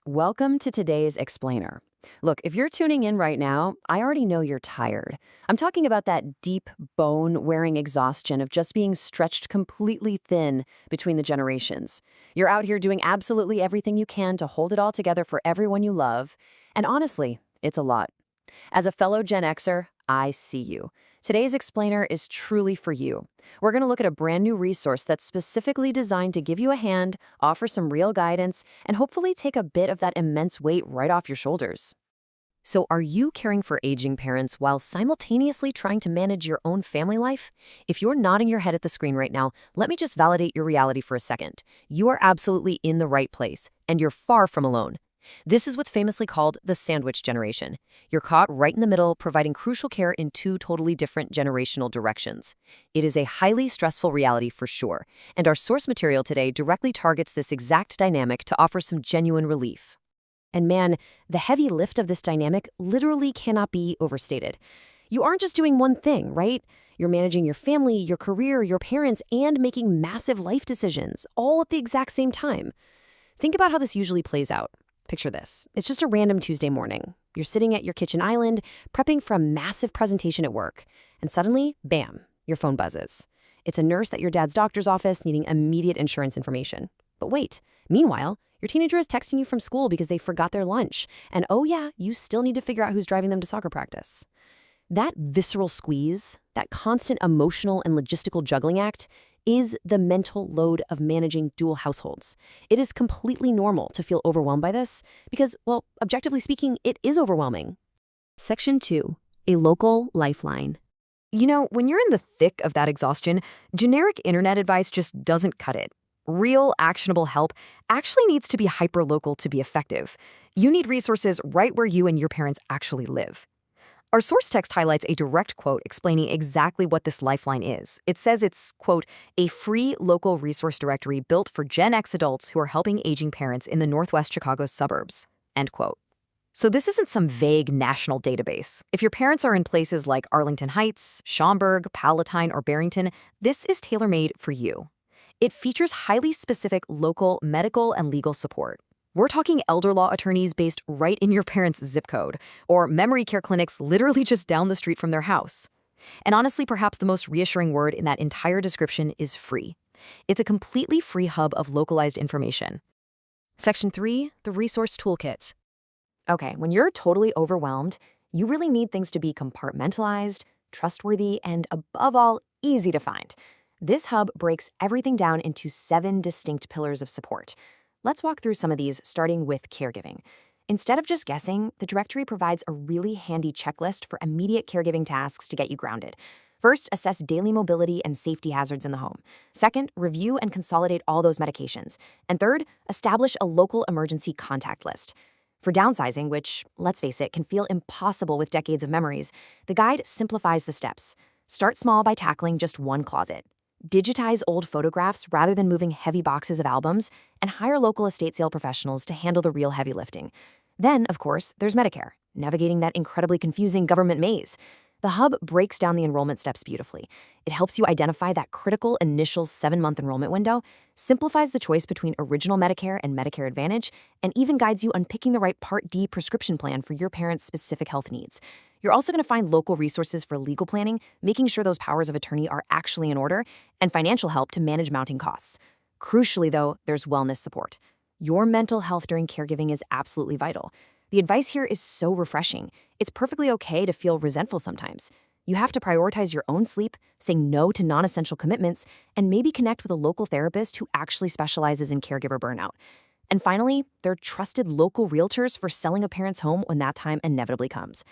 Welcome to today's Explainer. Look, if you're tuning in right now, I already know you're tired. I'm talking about that deep, bone-wearing exhaustion of just being stretched completely thin between the generations. You're out here doing absolutely everything you can to hold it all together for everyone you love, and honestly, it's a lot. As a fellow Gen Xer, I see you. Today's Explainer is truly for you. We're going to look at a brand new resource that's specifically designed to give you a hand, offer some real guidance, and hopefully take a bit of that immense weight right off your shoulders. So, are you caring for aging parents while simultaneously trying to manage your own family life? If you're nodding your head at the screen right now, let me just validate your reality for a second. You are absolutely in the right place, and you're far from alone. This is what's famously called the sandwich generation. You're caught right in the middle, providing crucial care in two totally different generational directions. It is a highly stressful reality for sure, and our source material today directly targets this exact dynamic to offer some genuine relief. And man, the heavy lift of this dynamic literally cannot be overstated. You aren't just doing one thing, right? You're managing your family, your career, your parents, and making massive life decisions, all at the exact same time. Think about how this usually plays out. Picture this. It's just a random Tuesday morning. You're sitting at your kitchen island, prepping for a massive presentation at work. And suddenly, bam, your phone buzzes. It's a nurse at your dad's doctor's office needing immediate insurance information. But wait, meanwhile, your teenager is texting you from school because they forgot their lunch. And oh yeah, you still need to figure out who's driving them to soccer practice. That visceral squeeze, that constant emotional and logistical juggling act, is the mental load of managing dual households. It is completely normal to feel overwhelmed by this because, well, objectively speaking, it is overwhelming. Section 2. A local lifeline. You know, when you're in the thick of that exhaustion, generic internet advice just doesn't cut it. Real, actionable help actually needs to be hyperlocal to be effective. You need resources right where you and your parents actually live. Our source text highlights a direct quote explaining exactly what this lifeline is. It says it's, quote, a free local resource directory built for Gen X adults who are helping aging parents in the Northwest Chicago suburbs, end quote. So this isn't some vague national database. If your parents are in places like Arlington Heights, Schaumburg, Palatine, or Barrington, this is tailor-made for you. It features highly specific local medical and legal support. We're talking elder law attorneys based right in your parents' zip code, or memory care clinics literally just down the street from their house. And honestly, perhaps the most reassuring word in that entire description is free. It's a completely free hub of localized information. Section 3, the resource toolkit. Okay, when you're totally overwhelmed, you really need things to be compartmentalized, trustworthy, and above all, easy to find. This hub breaks everything down into 7 distinct pillars of support. Let's walk through some of these, starting with caregiving. Instead of just guessing, the directory provides a really handy checklist for immediate caregiving tasks to get you grounded. First, assess daily mobility and safety hazards in the home. Second, review and consolidate all those medications. And third, establish a local emergency contact list. For downsizing, which, let's face it, can feel impossible with decades of memories, the guide simplifies the steps. Start small by tackling just one closet. Digitize old photographs rather than moving heavy boxes of albums, and hire local estate sale professionals to handle the real heavy lifting. Then, of course, there's Medicare, navigating that incredibly confusing government maze. The hub breaks down the enrollment steps beautifully. It helps you identify that critical initial 7-month enrollment window, simplifies the choice between original Medicare and Medicare Advantage, and even guides you on picking the right Part D prescription plan for your parents' specific health needs. You're also going to find local resources for legal planning, making sure those powers of attorney are actually in order, and financial help to manage mounting costs. Crucially, though, there's wellness support. Your mental health during caregiving is absolutely vital. The advice here is so refreshing. It's perfectly okay to feel resentful sometimes. You have to prioritize your own sleep, say no to non-essential commitments, and maybe connect with a local therapist who actually specializes in caregiver burnout. And finally, they're trusted local realtors for selling a parent's home when that time inevitably comes.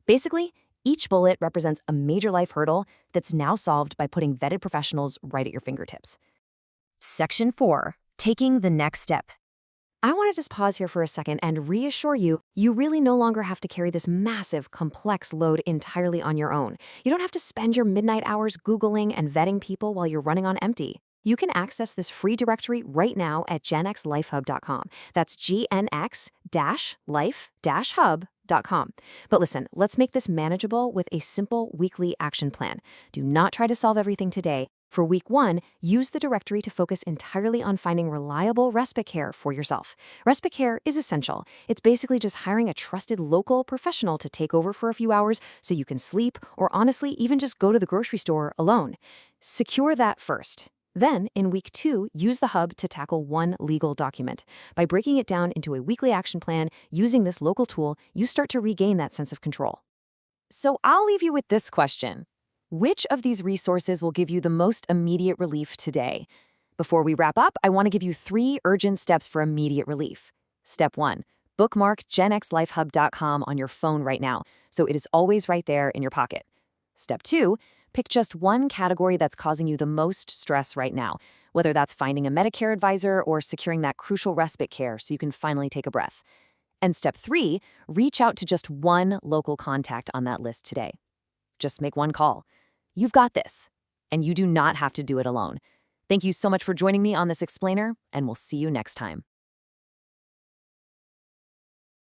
Basically, each bullet represents a major life hurdle that's now solved by putting vetted professionals right at your fingertips. Section 4. Taking the next step. I want to just pause here for a second and reassure you, you really no longer have to carry this massive, complex load entirely on your own. You don't have to spend your midnight hours Googling and vetting people while you're running on empty. You can access this free directory right now at genxlifehub.com. That's gnx-life-hub.com. But listen, let's make this manageable with a simple weekly action plan. Do not try to solve everything today. For week 1, use the directory to focus entirely on finding reliable respite care for yourself. Respite care is essential. It's basically just hiring a trusted local professional to take over for a few hours so you can sleep or honestly even just go to the grocery store alone. Secure that first. Then, in week 2, use the hub to tackle one legal document. By breaking it down into a weekly action plan using this local tool, you start to regain that sense of control. So I'll leave you with this question. Which of these resources will give you the most immediate relief today? Before we wrap up, I want to give you 3 urgent steps for immediate relief. Step 1. Bookmark genxlifehub.com on your phone right now, so it is always right there in your pocket. Step 2. Pick just one category that's causing you the most stress right now, whether that's finding a Medicare advisor or securing that crucial respite care so you can finally take a breath. And step 3, reach out to just one local contact on that list today. Just make one call. You've got this, and you do not have to do it alone. Thank you so much for joining me on this explainer, and we'll see you next time.